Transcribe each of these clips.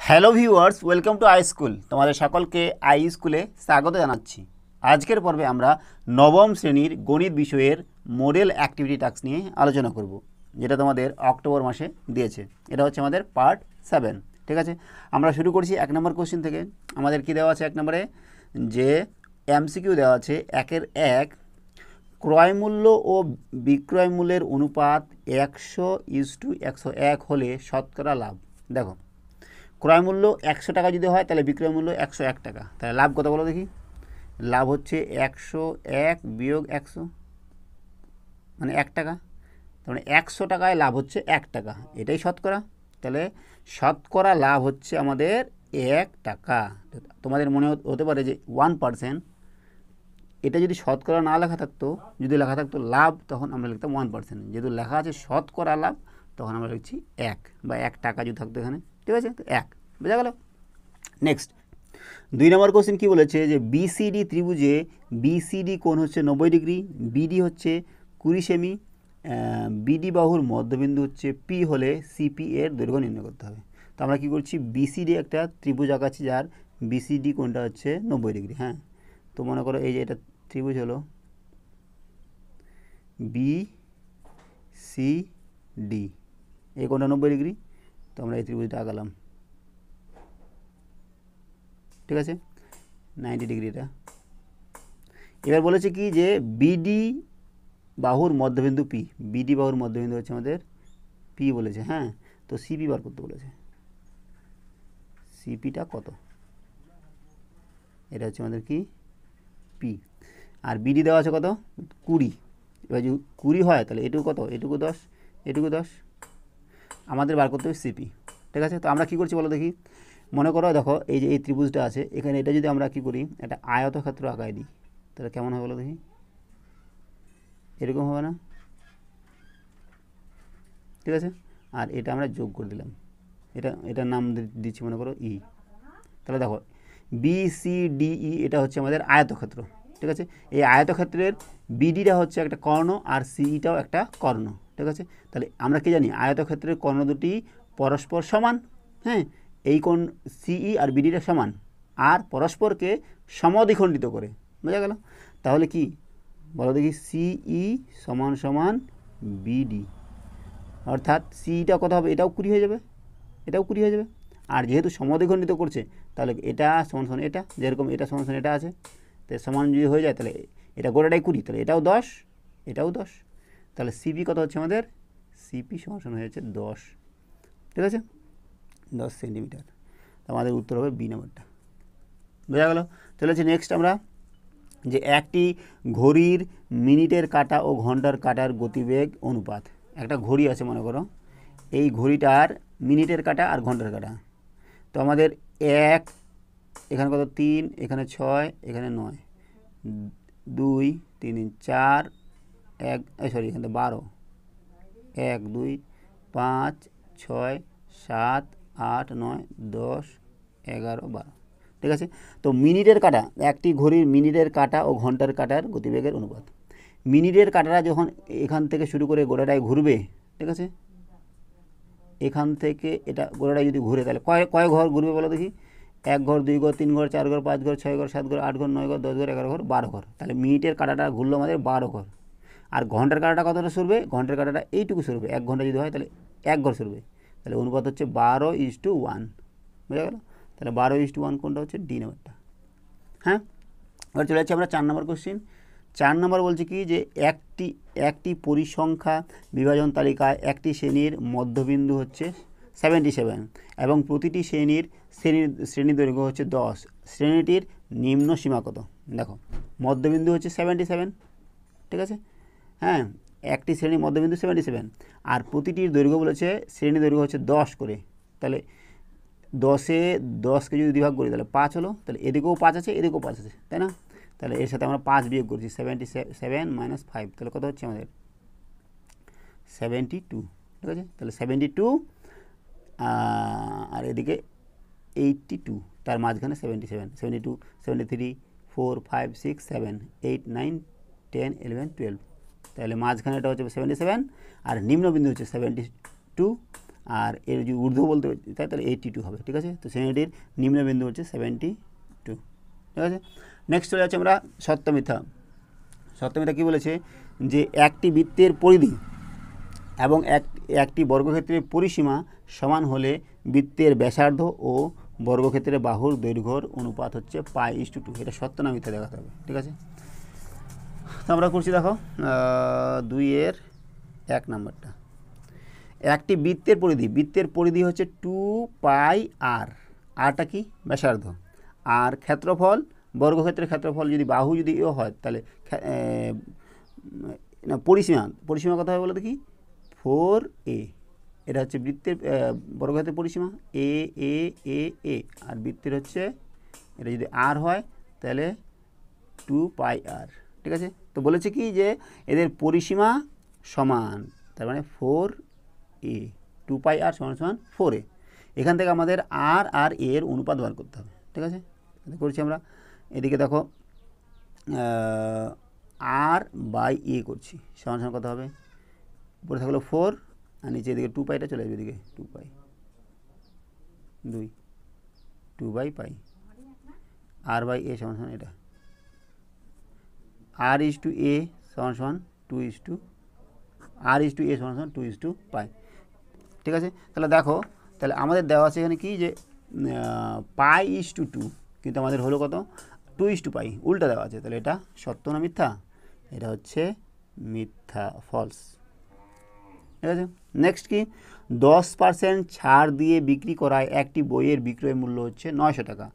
Hello viewers, welcome to I school. তোমাদের সকলকে I স্কুলে স্বাগত জানাচ্ছি। আজকের পর্বে আমরা নবম শ্রেণীর গণিত বিষয়ের মডেল অ্যাক্টিভিটি টাস্ক নিয়ে আলোচনা করব, যেটা তোমাদের অক্টোবর মাসে দিয়েছে। এটা হচ্ছে আমাদের পার্ট 7। ঠিক আছে, আমরা শুরু করছি 1 নম্বর কোশ্চেন থেকে। আমাদের কি দেওয়া আছে 1 নম্বরে, যে এমসিকিউ দেওয়া আছে 1 ক্রয় মূল্য ও বিক্রয় মূল্যের অনুপাত 100:101 হলে শতকরা লাভ। দেখো, ক্রয় মূল্য 100 টাকা যদি হয় তাহলে বিক্রয় মূল্য 101 টাকা, তাহলে লাভ কত বলো দেখি। লাভ হচ্ছে 101 বিয়োগ 100 মানে 1 টাকা। তার মানে 100 টাকায় লাভ হচ্ছে 1 টাকা, এটাই শতকরা। তাহলে শতকরা লাভ হচ্ছে আমাদের 1 টাকা। তোমাদের মনে হতে পারে যে 1%, এটা যদি শতকরা না লেখা থাকতো, যদি লেখা থাকতো লাভ, তখন আমরা লিখতাম 1%। যেহেতু লেখা আছে শতকরা লাভ, তখন আমরা লিখছি 1 বা 1 টাকা যদি থাকতো এখানে। ঠিক আছে, তো 1 বোঝা গেল। নেক্সট 2 নম্বর কোশ্চেন কি বলেছে, যে বিসিডি ত্রিভুজে বিসিডি কোণ হচ্ছে 90 ডিগ্রি, বিডি হচ্ছে 20 সেমি, বিডি বাহুর মধ্যবিন্দু হচ্ছে পি হলে সিপি এর দৈর্ঘ্য নির্ণয় করতে হবে। তো আমরা কী করছি, বিসিডি একটা ত্রিভুজ আঁকাচ্ছি যার বিসিডি কোণটা হচ্ছে 90 ডিগ্রি। হ্যাঁ, তো মনে করো এই যে এটা ত্রিভুজ হলো বি সি ডি, এই কোণটা 90 ডিগ্রি। তো আমরা এই ত্রিভুজটা আঁকালাম। ঠিক আছে, 90 ডিগ্রি এটা। এবার বলেছে কি, যে বিডি বাহুর মধ্যবিন্দু পি, বিডি বাহুর মধ্যবিন্দু হচ্ছে আমাদের পি বলেছে। হ্যাঁ, তো সিপি বার করতে বলেছে। সিপিটা কত, এটা হচ্ছে আমাদের কি পি। আর বিডি দেওয়া আছে কত, 20। এবার যদি 20 হয় তাহলে এটুকু কত, এটুকু 10, এটুকু 10। আমাদের বার করতে হবে সিপি। ঠিক আছে, তো আমরা কী করছি বলো দেখি। মনে করো দেখো, এই যে এই ত্রিভুজটা আছে এখানে, এটা যদি আমরা কী করি, একটা আয়তক্ষেত্র আঁকাই দিই, তাহলে কেমন হবে বলো দেখি। এরকম হবে না? ঠিক আছে, আর এটা আমরা যোগ করে দিলাম, এটার নাম দিচ্ছি মনে করো ই। তাহলে দেখো বিসিডিই এটা হচ্ছে আমাদের আয়তক্ষেত্র। ঠিক আছে, এই আয়তক্ষেত্রের বিডিটা হচ্ছে একটা কর্ণ আর সিইটাও একটা কর্ণ। ঠিক আছে, তাহলে আমরা কি জানি, আয়তক্ষেত্রের কর্ণ দুটি পরস্পর সমান। হ্যাঁ, এই কোণ সিই আর বিডিটা সমান, আর পরস্পরকে সমদ্বিখণ্ডিত করে। বোঝা গেল? তাহলে কি বলো দেখি, সিই সমান সমান বিডি, অর্থাৎ সিটা কত হবে, এটাও 20 হয়ে যাবে, এটাও 20 হয়ে যাবে। আর যেহেতু সমদ্বিখণ্ডিত করছে, তাহলে এটা সমান সমান এটা, যেরকম এটা সমান সমান এটা আছে, তো সমান যদি হয়ে যায় তাহলে এটা গোটাটাই 20, তাহলে এটাও 10, এটাও 10। তাহলে সিপি কত হচ্ছে আমাদের, সিপি সমান সমান হয়েছে 10। ঠিক আছে, 10 সেন্টিমিটার। আমাদের উত্তর হবে বি নাম্বারটা। বোঝা গেল? চলে হচ্ছে নেক্সট আমরা, যে একটি ঘড়ির মিনিটের কাঁটা ও ঘন্টার কাঁটার গতিবেগ অনুপাত। একটা ঘড়ি আছে মনে করো, এই ঘড়িটার মিনিটের কাঁটা আর ঘন্টার কাঁটা। তো আমাদের 1, এখানে কত 3, এখানে 6, এখানে 9, 2, 3, 4, 1, সরি এখানে 12, 1, 2, 5, 6, 7, 8, 9, 10, 11, 12। ঠিক আছে, তো মিনিটের কাঁটা, একটি ঘড়ির মিনিটের কাঁটা ও ঘন্টার কাঁটার গতিবেগের অনুপাত। মিনিটের কাঁটাটা যখন এখান থেকে শুরু করে গোটাটায় ঘুরবে, ঠিক আছে, এখান থেকে এটা গোটাটায় যদি ঘুরে, তাহলে কয় ঘর ঘুরবে বলো দেখি। 1 ঘর, 2 ঘর, 3 ঘর, 4 ঘর, 5 ঘর, 6 ঘর, 7 ঘর, 8 ঘর, 9 ঘর, 10 ঘর, 11 ঘর, 12 ঘর। তাহলে মিনিটের কাঁটাটা ঘুরলো আমাদের 12 ঘর। আর ঘন্টার কাঁটাটা কতটা সরবে, ঘন্টার কাঁটাটা এইটুকু সরবে। 1 ঘন্টা যদি হয় তাহলে 1 ঘর সরবে। তাহলে অনুপাত হচ্ছে 12:1। বুঝা গেল? তাহলে 12:1 কোনটা হচ্ছে, ডি নাম্বারটা। হ্যাঁ, এবার চলে যাচ্ছি আমরা 4 নম্বর কোশ্চিন। 4 নম্বর বলছে কি, যে একটি পরিসংখ্যা বিভাজন তালিকায় একটি শ্রেণীর মধ্যবিন্দু হচ্ছে 77 এবং প্রতিটি শ্রেণী দৈর্ঘ্য হচ্ছে 10। শ্রেণীটির নিম্ন সীমা কত? দেখো, মধ্যবিন্দু হচ্ছে 77। ঠিক আছে, হ্যাঁ, একটি শ্রেণীর মধ্যবিন্দু 77, আর প্রতিটির দৈর্ঘ্য বলেছে, শ্রেণী দৈর্ঘ্য হচ্ছে 10 করে। তাহলে 10-এ 10কে যদি বিভাগ করি তাহলে 5 হলো। তাহলে এদিকেও 5 আছে, এদিকেও 5 আছে, তাই না? তাহলে এর সাথে আমরা 5 বিয়োগ করছি, 77 মাইনাস 5, তাহলে কত হচ্ছে আমাদের 72। ঠিক আছে, তাহলে 72, আর এদিকে 82, তার মাঝখানে 77, 72, 73, 4, 5, 6, 7, 8, 9, 10, 11, 12। তাহলে মাঝখানে এটা হচ্ছে 77, আর নিম্নবিন্দু হচ্ছে 72, আর এর যদি ঊর্ধ্ব বলতে তাই তাহলে 82 হবে, ঠিক আছে। তো শ্রেণীটির নিম্নবিন্দু হচ্ছে 72, ঠিক আছে। নেক্সট চলে যাচ্ছে আমরা সত্য মিথ্যা। সত্য মিথ্যা কী বলেছে, যে একটি বৃত্তের পরিধি এবং একটি বর্গক্ষেত্রের পরিসীমা সমান হলে বৃত্তের ব্যাসার্ধ ও বর্গক্ষেত্রের বাহুর দৈর্ঘ্যর অনুপাত হচ্ছে π/2। এটা সত্য না মিথ্যা দেখাতে হবে, ঠিক আছে। তো আমরা করছি, দেখো 2-এর 1 নম্বরটা। একটি বৃত্তের পরিধি হচ্ছে 2πr, আরটা কি ব্যাসার্ধ, আর ক্ষেত্রফল বর্গক্ষেত্রের ক্ষেত্রফল যদি বাহু যদি এও হয় তাহলে না পরিসীমা কত হবে বলো দেখি, 4a। এটা হচ্ছে বৃত্তের বর্গক্ষেত্রের পরিসীমা এ এ এ এ, আর বৃত্তের হচ্ছে এটা যদি আর হয় তাহলে 2πr, ঠিক আছে। তো বলেছে কি যে এদের পরিসীমা সমান, তার মানে 4a, 2πr সমান 4a। এখান থেকে আমাদের আর এর অনুপাত বার করতে হবে, ঠিক আছে। করছি আমরা, এদিকে দেখো r/a করছি, সমান কত হবে, উপরে থাকলো 4 আর নিচে এদিকে 2πটা চলে যাবে, এদিকে 2π 2/π, r/a সমান এটা, r/a সমান 2/π, ঠিক আছে। তাহলে দেখো, তাহলে আমাদের দেওয়া আছে এখানে কি যে π/2, কিন্তু আমাদের হলো কত 2/π, উল্টা দেওয়া আছে। তাহলে এটা সত্য না মিথ্যা, এটা হচ্ছে মিথ্যা, ফলস, ঠিক আছে। নেক্সট কি, 10% ছাড় দিয়ে বিক্রি করায় একটি বইয়ের বিক্রয় মূল্য হচ্ছে 900 টাকা,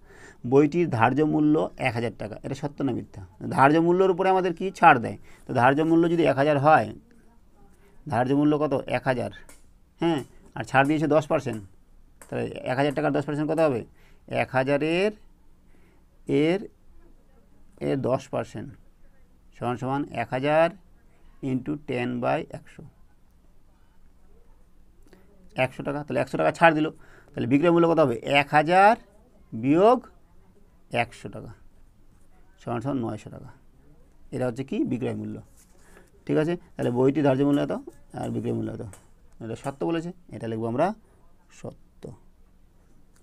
বইটির ধার্য মূল্য 1000 টাকা। এটা সত্য না মিথ্যা, ধার্য মূল্যের উপরে আমাদের কি ছাড় দেয়। তো ধার্য মূল্য যদি 1000 হয়, ধার্য মূল্য কত 1000, হ্যাঁ, আর ছাড় দিয়েছে 10%, তাহলে 1000 টাকার 10% কত হবে, 1000-এর 10% সমান 1000 × 10/100, 100 টাকা। তাহলে 100 টাকা ছাড় দিল, তাহলে বিক্রয় মূল্য কত হবে, 1000 বিয়োগ 100 টাকা সমান 900 টাকা। এটা হচ্ছে কি বিক্রয় মূল্য, ঠিক আছে। তাহলে বইটি ধার্য মূল্য এত আর বিক্রয় মূল্য এত, এটা সত্য বলেছে, এটা লিখবো আমরা সত্য,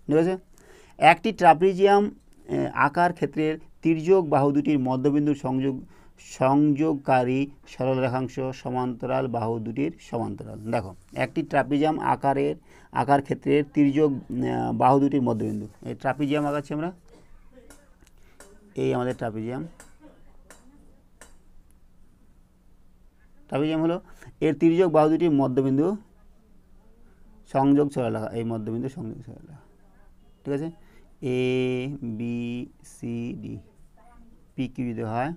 ঠিক আছে। একটি ট্রাপিজিয়াম আকার ক্ষেত্রের তির্যক বাহু দুটির মধ্যবিন্দুর সংযোগকারী সরল রেখাংশ সমান্তরাল বাহু দুটির সমান্তরাল। দেখো, একটি ট্রাপিজিয়াম আকার ক্ষেত্রের তির্যক বাহু দুটির মধ্যবিন্দু, এই ট্রাপিজিয়াম আঁকাচ্ছি আমরা, এই আমাদের ট্রাপিজিয়াম হলো এর তির্যক বাহু দুটির মধ্যবিন্দু সংযোগ সরলরেখা, এই মধ্যবিন্দু সংযোগ সরলরেখা, ঠিক আছে। A B C D P Q যদি হয়,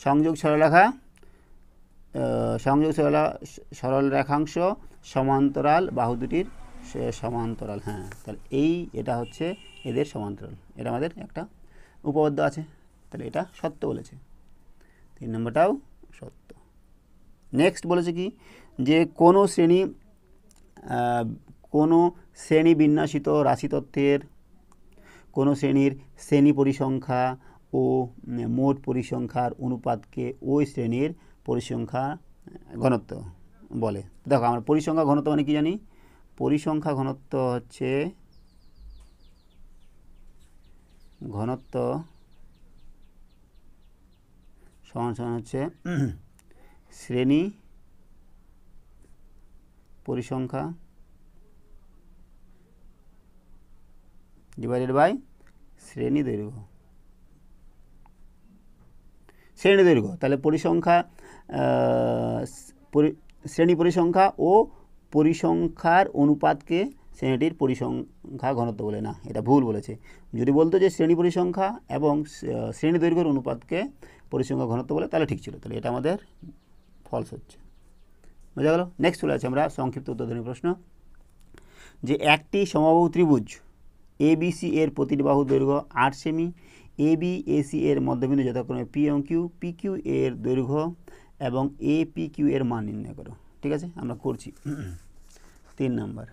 সংযোগ সরল রেখাংশ সমান্তরাল বাহু দুটির সমান্তরাল, হ্যাঁ, তাহলে এটা হচ্ছে এদের সমান্তরাল, এটা আমাদের একটা উপপাদ্য আছে, তাহলে এটা সত্য বলেছে, 3 নম্বরটাও সত্য। নেক্সট বলেছে কি, যে কোনো শ্রেণী বিন্যাসিত রাশিতত্ত্বের কোনো শ্রেণীর শ্রেণী পরিসংখ্যা ও মোট পরিসংখ্যার অনুপাতকে ওই শ্রেণীর পরিসংখ্যা ঘনত্ব বলে। দেখো, আমরা পরিসংখ্যা ঘনত্ব মানে কি জানি, পরিসংখ্যা ঘনত্ব হচ্ছে সমান হচ্ছে শ্রেণী পরিসংখ্যা ডিভাইডেড বাই শ্রেণী দৈর্ঘ্য। তাহলে শ্রেণী পরিসংখ্যা ও পরিসংখ্যার অনুপাতকে শ্রেণীটির পরিসংখ্যা ঘনত্ব বলে না, এটা ভুল বলেছে। যদি বলতো যে শ্রেণী পরিসংখ্যা এবং শ্রেণী দৈর্ঘ্যের অনুপাতকে পরিসংখ্যা ঘনত্ব বলে তাহলে ঠিক ছিল, তাহলে এটা আমাদের ফলস হচ্ছে, বোঝা গেল। নেক্সট চলে আছে আমরা সংক্ষিপ্ত উত্তরধর্মী প্রশ্ন, যে একটি সমবাহু ত্রিভুজ ABC এর প্রতিটি বাহুর দৈর্ঘ্য 8 সেমি, ABAC এর মধ্যবিন্দু যথাক্রমে P এবং Q, PQ এর দৈর্ঘ্য এবং APQ এর মান নির্ণয় করো, ঠিক আছে। আমরা করছি 3 নম্বর,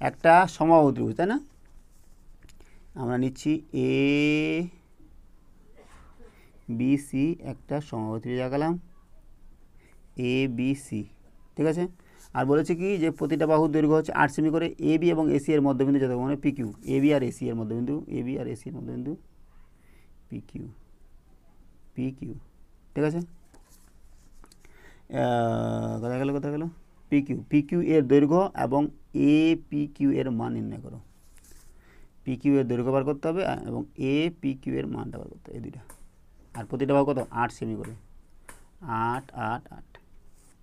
একটা সমবাহু ত্রিভুজ, তাই না, আমরা নিচ্ছি ABC, একটা সমবাহু ত্রিভুজ আঁকালাম ABC, ঠিক আছে। আর বলেছে কি যে প্রতিটা বাহুর দৈর্ঘ্য হচ্ছে 8 সেমি করে, এ বি এবং এসি এর মধ্যবিন্দু যত মানে P Q, A B R AC এর মধ্যবিন্দু, এ বি আর এসি এর মধ্যবিন্দু পি কিউ, পি কিউ, ঠিক আছে। কোথায় গেল পি কিউ, পি কিউ এর দৈর্ঘ্য এবং এ পি কিউ এর মান নির্ণয় করো। পি কিউ এর দৈর্ঘ্য বার করতে হবে এবং এ পি কিউ এর মানটা বার করতে হবে, এই দুইটা। আর প্রতিটা বাহু কত 8 সেমি করে, 8 8 8,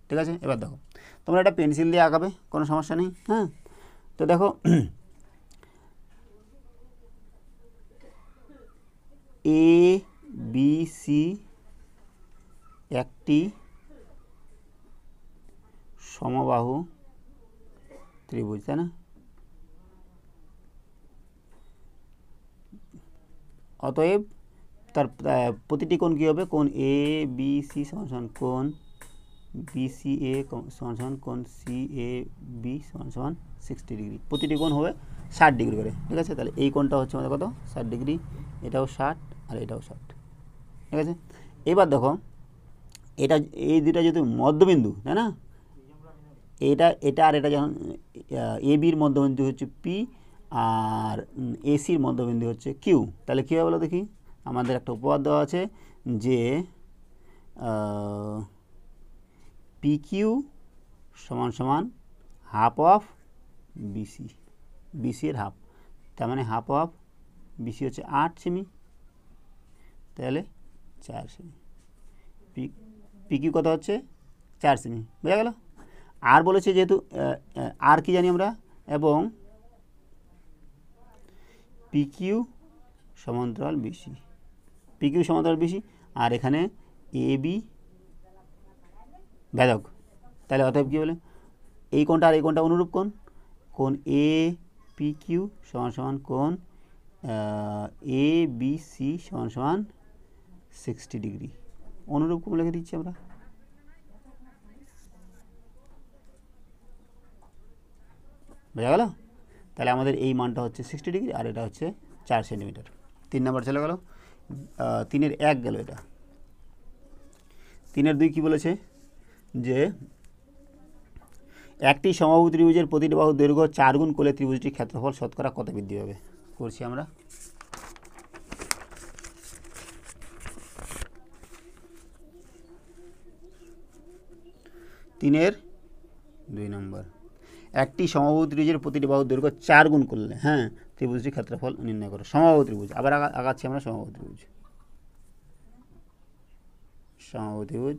ঠিক আছে। এবার দেখো তোমরা এটা পেন্সিল দিয়ে আঁকাবে, কোনো সমস্যা নেই। হ্যাঁ, তো দেখো এ বি সি একটি সমবাহু ত্রিভুজ, তাই না? অতএব তার প্রতিটি কোণ কী হবে, কোণ এ বি সি সমান সমান কোণ বি সি এ সমান সমান কোণ সি এ বি সমান সমান 60 ডিগ্রি। প্রতিটি কোণ হবে 60 ডিগ্রি করে, ঠিক আছে। তাহলে এই কোণটা হচ্ছে আমাদের কত 60 ডিগ্রি, এটাও 60 আর এটাও 60, ঠিক আছে। এবার দেখো এটা এই দুটা যেহেতু মধ্যবিন্দু, তাই না, এটা আর এটা যখন এ বির মধ্যবিন্দু হচ্ছে পি আর এসির মধ্যবিন্দু হচ্ছে কিউ, তাহলে কী হবে বলো দেখি। আমাদের একটা উপপাদ্য দেওয়া আছে যে পি কিউ সমান সমান হাফ অফ বিসি, বিসি এর হাফ, তার মানে হাফ অফ বিসি হচ্ছে 8 সেমি, তাহলে 4 সেমি। পি কিউ কত হচ্ছে 4 সেমি, বোঝা গেল। আর বলেছে যেহেতু আর কি জানি আমরা, এবং পি কিউ সমান্তরাল বিসি, পি কিউ সমান্তরাল বিসি, আর এখানে এ বি ভেদক, তাহলে অতএব কী বলে এই কোণটা আর এই কোণটা অনুরূপ কোণ, কোণ এ পি কিউ সমান সমান কোণ এ বি সি সমান সমান 60 ডিগ্রি, অনুরূপ কোণ লিখে দিচ্ছি আমরা। বোঝা গেল। তাহলে আমাদের এই মানটা হচ্ছে 60 ডিগ্রি আর এটা হচ্ছে 4 সেন্টিমিটার। 3 নম্বর চলে গেল, 3-এর 1 গেল এটা। 3-এর 2 কী বলেছে যে একটি সমবাহু ত্রিভুজের প্রতিটি বাহুর দৈর্ঘ্য 4 গুণ করলে ত্রিভুজটির ক্ষেত্রফল শতকরা কত বৃদ্ধি পাবে। করছি আমরা। 3-এর 2 নম্বর, একটি সমবাহু ত্রিভুজের প্রতিটি বাহুর দৈর্ঘ্য 4 গুণ করলে, হ্যাঁ, ত্রিভুজটির ক্ষেত্রফল নির্ণয় করো। সমবাহু ত্রিভুজ, আবার আগাচ্ছি আমরা। সমবাহু ত্রিভুজ, সমবাহু ত্রিভুজ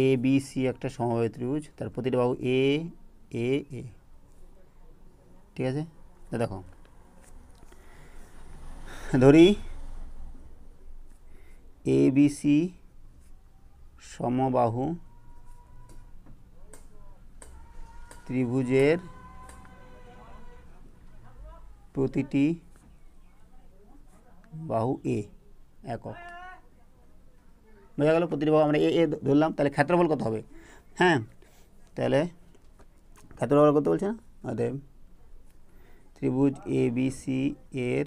এ বি সি একটা সমবাহু ত্রিভুজ, তার প্রতিটি বাহু এ এ এ, ঠিক আছে। দেখো ধরি এ বি সি সমবাহু ত্রিভুজের প্রতিটি বাহু এ একক, বোঝা গেল। প্রতিটি বাহু আমরা এ এ ধরলাম, তাহলে ক্ষেত্রফল কত হবে। হ্যাঁ, তাহলে ক্ষেত্রফল কত বলছে না, অতএব ত্রিভুজ এ বি সি এর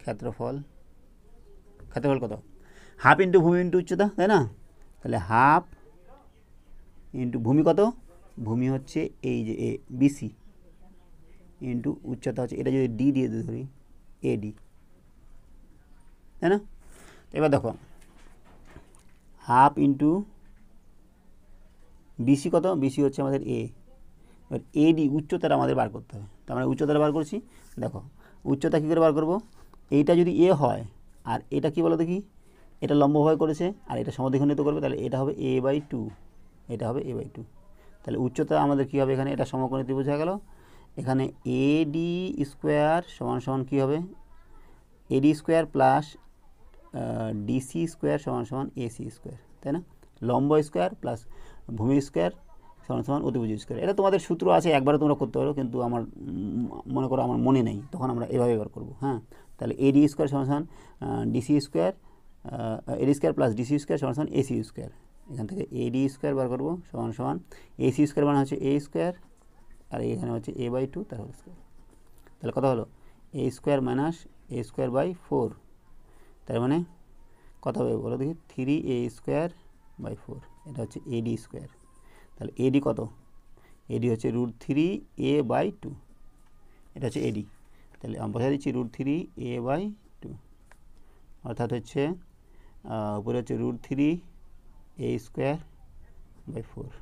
ক্ষেত্রফল কত, হাফ ইন্টু ভূমি ইন্টু উচ্চতা, তাই না। তাহলে হাফ ইন্টু ভূমি কত, ভূমি হচ্ছে এই যে এ বিসি ইন্টু উচ্চতা হচ্ছে, এটা যদি ডি দিয়ে ধরি এ ডি, তাই না। এবার দেখো হাফ ইন্টু বিসি কত, বিসি হচ্ছে আমাদের এ, এবার এডি উচ্চতাটা আমাদের বার করতে হবে। তো আমরা উচ্চতাটা বার করছি। দেখো উচ্চতা কী করে বার করব, এইটা যদি এ হয় আর এটা কি বলো দেখি, এটা লম্বভাবে করেছে আর এটা সমদ্বিখণ্ডিত করবে, তাহলে এটা হবে a/2, এটা হবে a/2। তাহলে উচ্চতা আমাদের কী হবে, এখানে এটা সমকোণী ত্রিভুজ হয়ে গেল। এখানে এডি স্কোয়ার সমান সমান কী হবে, এডি স্কোয়ার প্লাস ডিসি স্কোয়ার সমান সমান এসি স্কোয়ার, তাই না। লম্ব স্কোয়ার প্লাস ভূমি স্কোয়ার সমান সমান অতিভুজ স্কোয়ার। এটা তোমাদের সূত্র আছে, একবারে তোমরা করতে পারো, কিন্তু আমার মনে করো আমার মনে নেই, তখন আমরা এভাবে বার করবো। হ্যাঁ, তাহলে এডি স্কোয়ার সমান সমান ডিসি স্কোয়ার, এডি স্কোয়ার প্লাস ডিসি স্কোয়ার সমান সমান এসি স্কোয়ার। এখান থেকে এডি স্কোয়ার বার করবো সমান সমান এসি স্কোয়ার মানে হচ্ছে এ স্কোয়ার, আর এখানে হচ্ছে a/2 তার হোল স্কোয়ার। তাহলে কত হলো, A square minus A square by 4, তার মানে কত হবে বলো দেখি, 3a² বাই 4, এটা হচ্ছে এডি স্কোয়ার। তাহলে এডি কত? এডি হচ্ছে √3a/2, এটা হচ্ছে এডি। তাহলে আমি বসা দিচ্ছি √3a/2, অর্থাৎ হচ্ছে উপরে হচ্ছে √3a²/4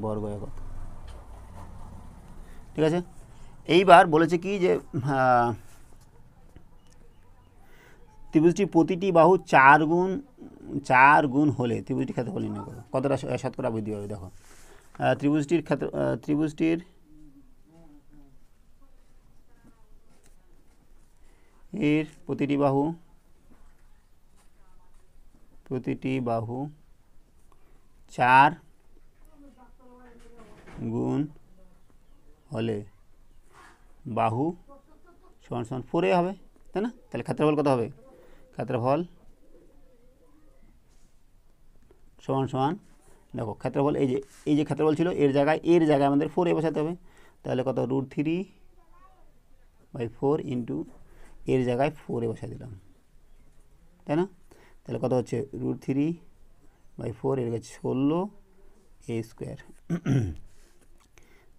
বর্গ একক। ঠিক আছে, এইবার বলেছে কি যে ত্রিভুজটি প্রতিটি বাহু 4 গুণ হলে ত্রিভুজটির ক্ষেত্রফল নির্ণয় করো। কতটা শতকরা বৃদ্ধি পাবে? দেখো, ত্রিভুজটির এর প্রতিটি বাহু 4 গুণ হলে বাহু সমান সমান 4a হবে, তাই না? তাহলে ক্ষেত্রফল কত হবে? ক্ষেত্রফল সমান সমান, দেখো ক্ষেত্রফল এই যে ক্ষেত্রফল ছিল এর জায়গায় আমাদের 4a বসাতে হবে। তাহলে কত? √3/4 ইন্টু এর জায়গায় 4a বসাই দিলাম, তাই না? তাহলে কত হচ্ছে? √3/4 এর কাছে 16a²।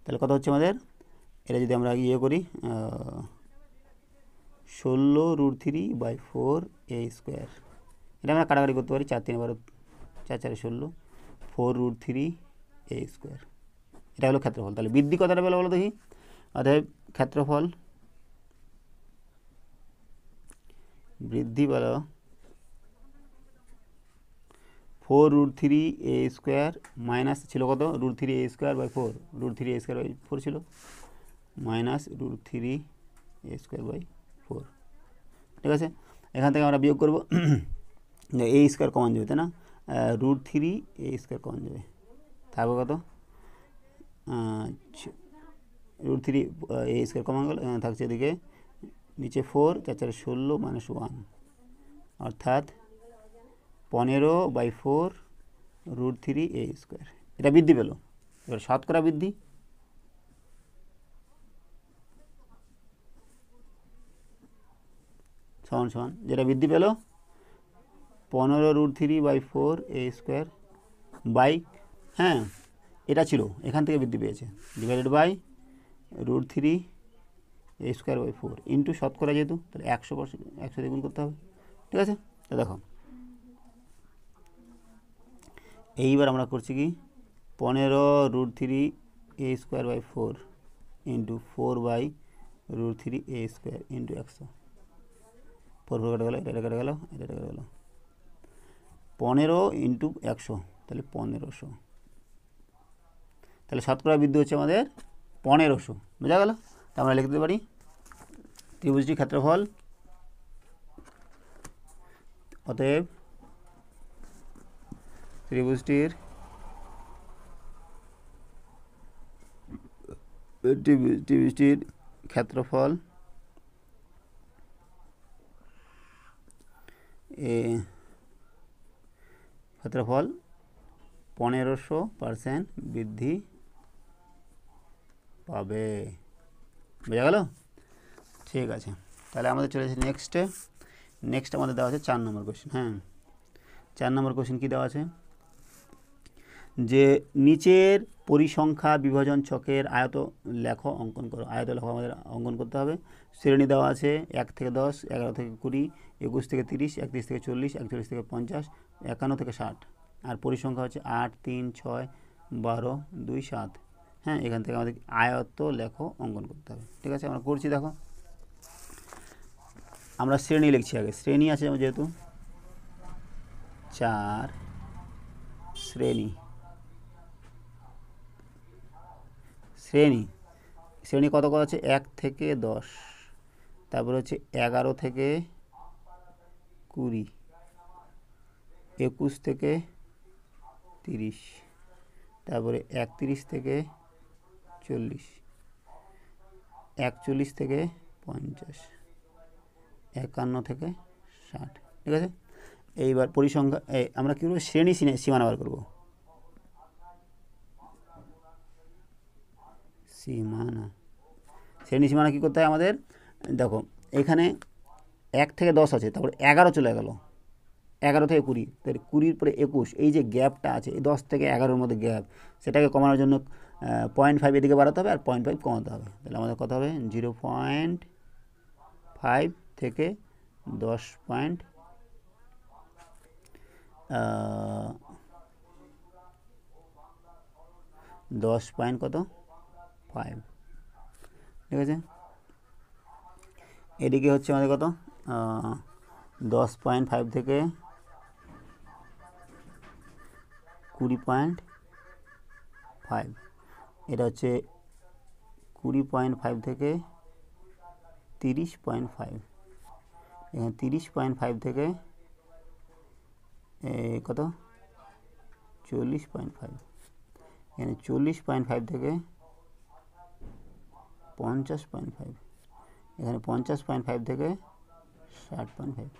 তাহলে কত হচ্ছে আমাদের? এটা যদি আমরা ইয়ে করি, 16√3/4a², এটা আমরা কাটাকাটি করতে পারি, 4 3 12, 4 4 16, 4√3a²। এটা হলো ক্ষেত্রফল। তাহলে বৃদ্ধি কতটা পেলো বলো দেখি? অতএব ক্ষেত্রফল বৃদ্ধি পেলো 4√3a² মাইনাস ছিল কত? √3a²/4, √3a²/4 ছিল, মাইনাস √3a²/4। ঠিক আছে, এখান থেকে আমরা বিয়োগ করবো, a² কমন যাবে, তাই না? √3a² কমন যাবে, তারপর কত? √3a² কমন গেল, থাকছে এদিকে নিচে 4, 4 4 16 -1, অর্থাৎ 15/4 √3a²। এটা বৃদ্ধি পেল। এবার শতকরা বৃদ্ধি, সমান সমান যেটা বৃদ্ধি পেল 15√3/4a² বাই, হ্যাঁ এটা ছিল এখান থেকে বৃদ্ধি পেয়েছে, ডিভাইডেড বাই √3a²/4 ইন্টু শতকরা, যেহেতু তাহলে 100%, 100 দিয়ে গুণ করতে হবে। ঠিক আছে, তো দেখো এইবার আমরা করছি কি, 15√3a²/4 ইন্টু 4/√3a² ইন্টু 100, 4 কেটে গেল, এটা কেটে গেল, এটা কেটে গেল, 15 ইন্টু 100, তাহলে 1500। তাহলে শতকরা বৃদ্ধি হচ্ছে আমাদের 1500, বোঝা গেল? তা আমরা লিখতে পারি ত্রিভুজটির ক্ষেত্রফল, অতএব ত্রিভুজটির ক্ষেত্রফল ক্ষেত্রফল 1500% বৃদ্ধি পাবে, বোঝা গেল? ঠিক আছে, তাহলে আমাদের চলে এসেছে নেক্সট আমাদের দেওয়া আছে 4 নম্বর কোশ্চেন। হ্যাঁ, 4 নম্বর কোশ্চেন কী দেওয়া আছে? যে নিচের পরিসংখ্যা বিভাজন ছকের আয়ত লেখো, অঙ্কন করো। আয়ত লেখো আমাদের অঙ্কন করতে হবে। শ্রেণী দেওয়া আছে 1 থেকে 10, 11 থেকে 20, 21 থেকে 30, 31 থেকে 40, 41 থেকে 50, 51 থেকে 60, আর পরিসংখ্যা হচ্ছে 8 3 6 12 2 7। হ্যাঁ, এখান থেকে আমাদের আয়ত লেখো অঙ্কন করতে হবে। ঠিক আছে, আমরা করছি। দেখো, আমরা শ্রেণী লিখছি আগে। শ্রেণী আছে যেহেতু 4 শ্রেণী কত কত আছে? 1 থেকে 10, তারপরে হচ্ছে 11 থেকে 20, 21 থেকে 30, তারপরে 31 থেকে 40, 41 থেকে 50, 51 থেকে 60। ঠিক আছে, এইবার পরিসংখ্যা আমরা কী করবো? শ্রেণী সীমানা বার করবো। শ্রেণী সীমানা কী করতে হয় আমাদের? দেখো, এখানে 1 থেকে 10 আছে, তারপরে 11 চলে গেল, 11 থেকে 20, তাহলে 20 পরে 21, এই যে গ্যাপটা আছে এই 10 থেকে 11-র মধ্যে গ্যাপ, সেটাকে কমানোর জন্য 0.5 এদিকে বাড়াতে হবে আর 0.5 কমাতে হবে। তাহলে আমাদের কত হবে 0.5 থেকে 10 পয়েন্ট 10 পয়েন্ট কত 5, ঠিক আছে। এদিকে হচ্ছে আমাদের কত 10.5 থেকে 20.5, এটা হচ্ছে 20.5 থেকে 30.5, এখানে 30.5 থেকে কত 40.5, এখানে 40.5 থেকে 50.5, এখানে 50.5 থেকে 60.5,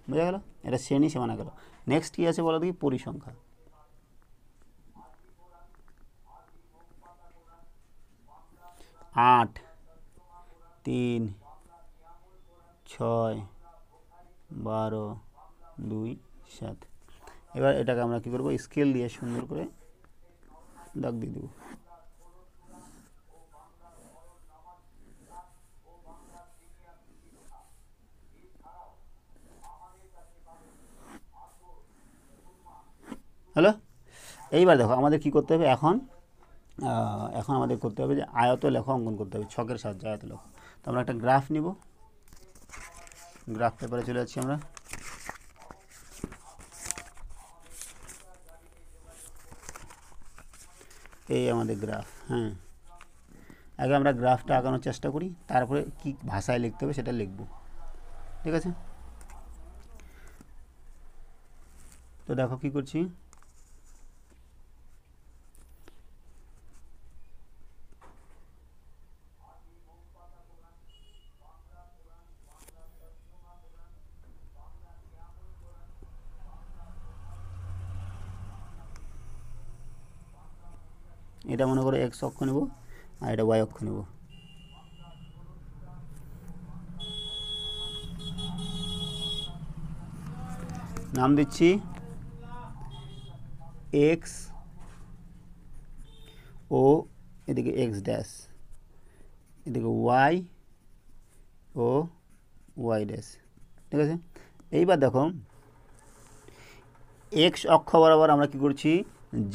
বোঝা গেল? এটা শ্রেণী সীমানা গেল। নেক্সট কী আছে বলো দেখি, পরিসংখ্যা। আট, 3, 6, 12, 2, 7। এবার এটাকে আমরা কী করবো, স্কেল দিয়ে সুন্দর করে দাগ দিয়ে দেবো। হ্যালো, এইবার দেখো আমাদের কি করতে হবে, এখন আমাদের করতে হবে যে আয়ত লেখা অঙ্কন করতে হবে, ছকের সাহায্যে আয়ত লেখা। তো আমরা একটা গ্রাফ নিব, গ্রাফ পেপারে চলে যাচ্ছি আমরা। এই আমাদের গ্রাফ, হ্যাঁ। আগে আমরা গ্রাফটা আঁকানোর চেষ্টা করি, তারপরে কি ভাষায় লিখতে হবে সেটা লিখব, ঠিক আছে। তো দেখো কি করছি, এটা মনে করো এক্স অক্ষ নেব আর এটা ওয়াই অক্ষ নেব। নাম দিচ্ছি এক্স ও, এদিকে এক্স ড্যাশ, এদিকে ওয়াই ও ওয়াই ড্যাশ, ঠিক আছে। এইবার দেখো এক্স অক্ষ বরাবর আমরা কি করছি,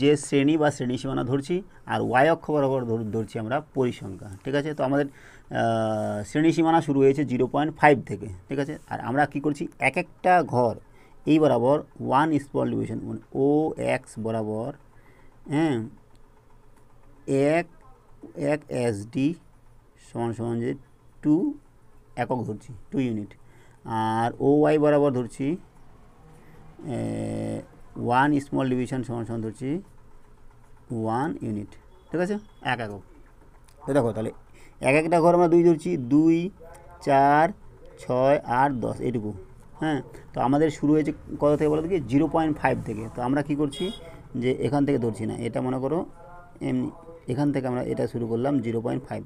যে শ্রেণী বা শ্রেণী সীমানা ধরছি, আর ওয়াই অক্ষ বরাবর ধরছি আমরা পরিসংখ্যা, ঠিক আছে। তো আমাদের শ্রেণী সীমানা শুরু হয়েছে 0.5 থেকে, ঠিক আছে। আর আমরা কি করছি, এক একটা ঘর এই বরাবর 1 স্মল ডিভিশন, মানে ও এক্স বরাবর, হ্যাঁ, এক এস ডি সমান সমান যে 2 একক ধরছি, 2 ইউনিট। আর ও ওয়াই বরাবর ধরছি 1 স্মল ডিভিশন সমান সমান ধরছি 1 ইউনিট, ঠিক আছে, এক একক। তো দেখো তাহলে এক একটা ঘর আমরা 2 ধরছি, 2, 4, 6, 8, 10 এইটুকু, হ্যাঁ। তো আমাদের শুরু হয়েছে কত থেকে বলো দেখি, 0.5 থেকে। তো আমরা কি করছি, যে এখান থেকে ধরছি না, এটা মনে করো এমনি, এখান থেকে আমরা এটা শুরু করলাম 0.5,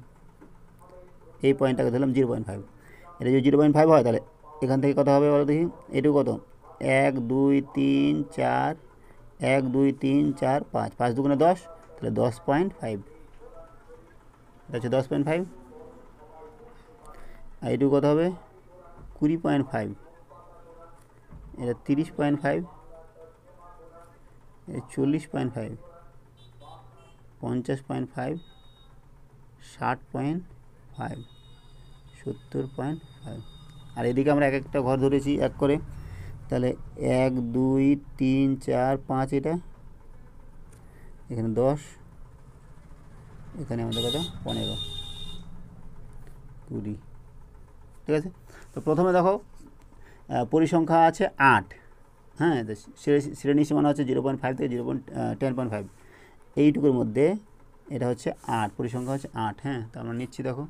এই পয়েন্টটাকে ধরলাম 0.5। এটা যদি 0.5 হয় তাহলে এখান থেকে কত হবে বলো দেখি, এটুকু কত, 1, 2, 3, 4, 1, 2, 3, 4, 5, 5 দুগুণে 10, তাহলে 10.5, এটা হচ্ছে 10.5। আর এটুকু কত হবে 20.5, এটা 30.5, এটা 40.5, 50.5, 60.5, 70.5। আর এদিকে আমরা এক একটা ঘর ধরেছি এক করে, তাহলে 1, 2, 3, 4, 5, এটা এখানে 10, এখানে আমাদের কত 15, 20, ঠিক আছে। তো প্রথমে দেখো পরিসংখ্যা আছে 8, হ্যাঁ। শ্রেণী সীমানা হচ্ছে 0.5 থেকে 10.5, এইটুকুর মধ্যে এটা হচ্ছে 8, পরিসংখ্যা হচ্ছে 8, হ্যাঁ। তো আমরা নিচ্ছি, দেখো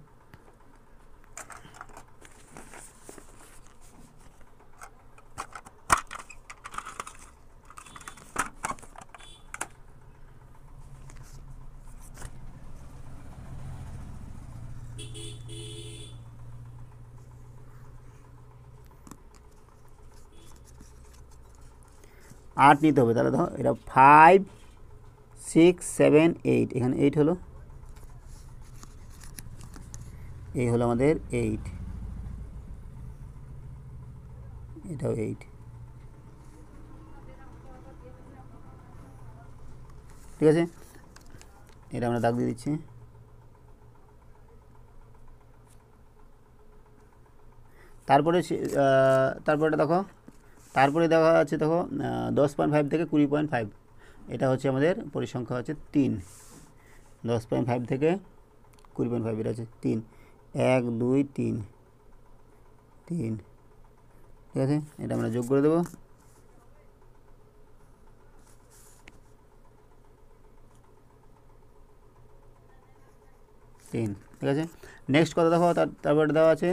8 নিতে হবে। তাহলে দেখো এটা 5 6 7 8, এখানে 8 হলো, এই হলো আমাদের 8, এটাও 8, ঠিক আছে। এটা আমরা দাগ দিয়ে দিচ্ছি। তারপরে তারপরে দেখো, তারপরে দেখা আছে দেখো 10.5 থেকে 20.5, এটা হচ্ছে আমাদের পরিসংখ্যা হচ্ছে 3। 10.5 থেকে 20.5 এটা হচ্ছে 3, 1 2 3 3, ঠিক আছে। এটা আমরা যোগ করে দেবো। তিন, ঠিক আছে। নেক্সট কথা দেখো, তারপরে দেওয়া আছে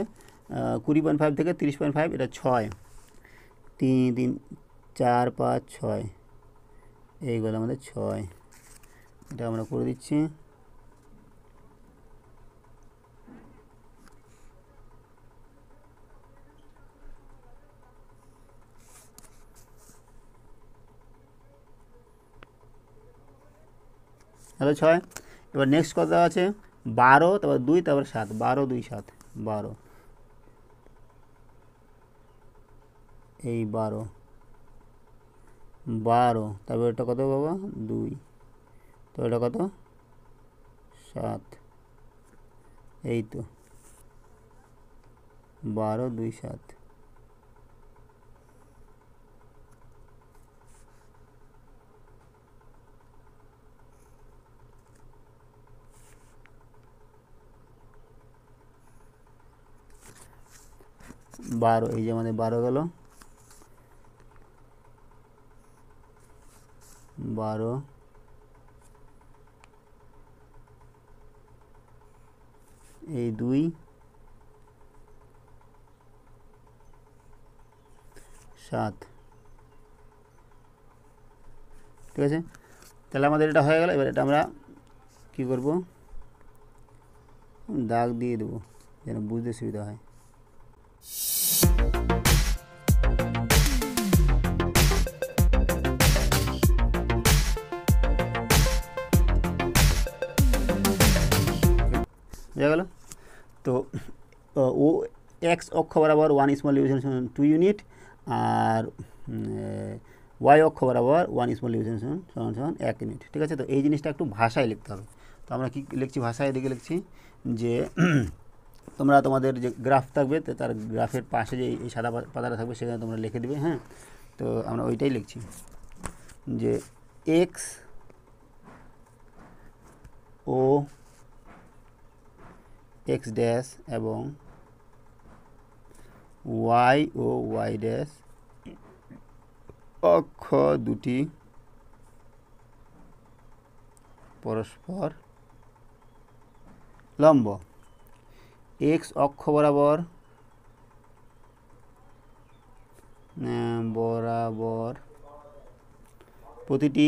20.5 থেকে 30.5, এটা 6, 3 3 4 5 6, এইগুলো আমাদের 6, এটা আমরা করে দিচ্ছি। হ্যালো 6। এবার নেক্সট কথা আছে 12, তারপর 2, তারপর 7, 12 2 7, 12, এই 12 12, তারপর এটা কত বাবা 2, তো এটা কত 7, এই তো 12 2 7, বারো, এই যে আমাদের 12 গেল, 12, এই 2 7, ঠিক আছে। তাহলে আমাদের এটা হয়ে গেল। এবার এটা আমরা কী করব, দাগ দিয়ে দেবো যেন বুঝতে সুবিধা হয়। বুঝা গেল? তো ও এক্স অক্ষ বরাবর 1 স্মল ডিভিশন 2 ইউনিট, আর ওয়াই অক্ষ বরাবর 1 স্মল ডিভিশন সমান 1 ইউনিট, ঠিক আছে। তো এই জিনিসটা একটু ভাষায় লিখতে হবে। তো আমরা কি লিখছি, ভাষায় এদিকে লিখছি যে তোমরা তোমাদের যে গ্রাফ থাকবে তার গ্রাফের পাশে যে এই সাদা পাতাটা থাকবে সেখানে তোমরা লিখে দিবে, হ্যাঁ। তো আমরা ওইটাই লিখছি যে এক্স ও এক্স ড্যাশ এবং ওয়াই ও ওয়াই ড্যাশ অক্ষ দুটি পরস্পর লম্ব। এক্স অক্ষ বরাবর প্রতিটি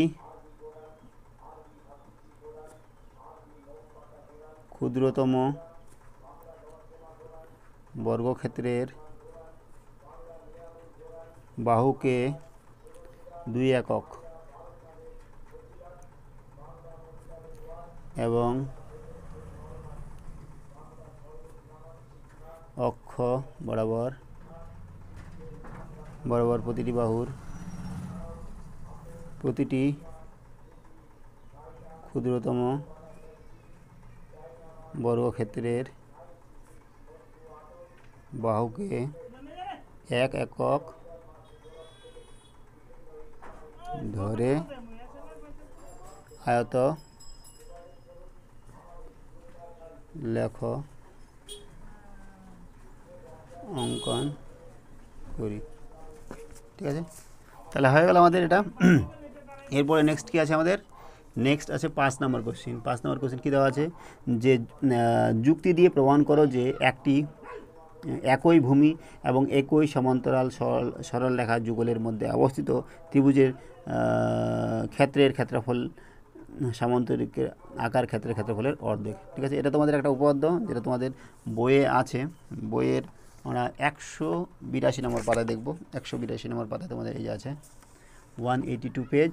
ক্ষুদ্রতম বর্গক্ষেত্রের বাহুকে 2 একক এবং অক্ষ বরাবর প্রতিটি বাহুর প্রতিটি ক্ষুদ্রতম বর্গক্ষেত্রের বাহুকে 1 একক ধরে আয়ত লেখ অঙ্কন করি, ঠিক আছে। তাহলে হয়ে গেল আমাদের এটা। এরপরে নেক্সট কী আছে আমাদের, নেক্সট আছে 5 নম্বর কোশ্চিন। 5 নম্বর কোশ্চিন কী দেওয়া আছে, যে যুক্তি দিয়ে প্রমাণ করো যে একই ভূমি এবং একই সমান্তরাল সরল রেখা যুগলের মধ্যে অবস্থিত ত্রিভুজের ক্ষেত্রের ক্ষেত্রফল সামান্তরিকের আকার ক্ষেত্রের ক্ষেত্রফলের অর্ধেক, ঠিক আছে। এটা তোমাদের একটা উপপাদ্য যেটা তোমাদের বইয়ে আছে। বইয়ের আমরা 182 নম্বর পাতায় দেখব। 182 নম্বর পাতায় তোমাদের এই যে আছে 182 পেজ।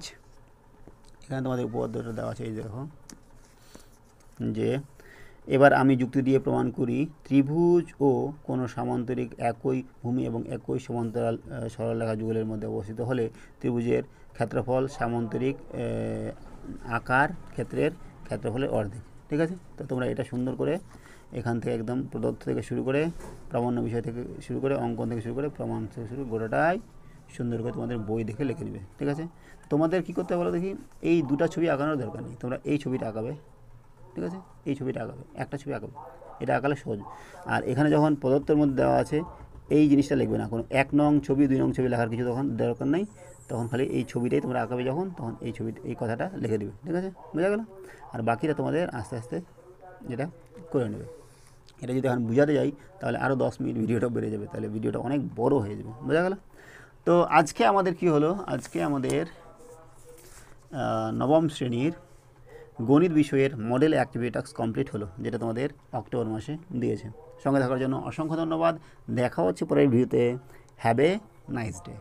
এখানে তোমাদের উপপাদ্যটা দেওয়া আছে, এই দেখো যে এবার আমি যুক্তি দিয়ে প্রমাণ করি ত্রিভুজ ও কোনো সামান্তরিক একই ভূমি এবং একই সমান্তরাল সরলরেখা যুগলের মধ্যে অবস্থিত হলে ত্রিভুজের ক্ষেত্রফল সামান্তরিক আকার ক্ষেত্রের ক্ষেত্রফলের অর্ধেক। ঠিক আছে, তো তোমরা এটা সুন্দর করে এখান থেকে একদম প্রদত্ত থেকে শুরু করে প্রামাণ্য বিষয় থেকে শুরু করে অঙ্কন থেকে শুরু করে প্রমাণ থেকে শুরু গোটাটাই সুন্দর করে তোমাদের বই দেখে লিখে নেবে। ঠিক আছে, তোমাদের কী করতে বলো দেখি, এই দুটো ছবি আঁকানোর দরকার নেই, তোমরা এই ছবিটা আঁকাবে। ঠিক আছে, এই ছবিটা আঁকাবে, একটা ছবি আঁকাবে, এটা আঁকালে সহজ। আর এখানে যখন প্রদত্তের মধ্যে দেওয়া আছে এই জিনিসটা লিখবে না, কোনো 1 নং ছবি 2 নং ছবি লেখার কিছু তখন দরকার নেই, তখন খালি এই ছবিটাই তোমরা আঁকাবে যখন, তখন এই ছবি এই কথাটা লিখে দিবে। ঠিক আছে, বোঝা গেল? আর বাকিটা তোমাদের আস্তে আস্তে যেটা করে নেবে। এটা যদি এখন বোঝাতে যাই তাহলে আরও 10 মিনিট ভিডিওটা বেড়ে যাবে, তাহলে ভিডিওটা অনেক বড় হয়ে যাবে। বোঝা গেল? তো আজকে আমাদের কি হলো, আজকে আমাদের নবম শ্রেণীর গণিত বিষয়ের মডেল অ্যাক্টিভিটি টাস্ক কমপ্লিট হলো, যেটা তোমাদের অক্টোবর মাসে দিয়েছে। সঙ্গে থাকার জন্য অসংখ্য ধন্যবাদ। দেখা হচ্ছে পরের ভিডিওতে। Have a nice day.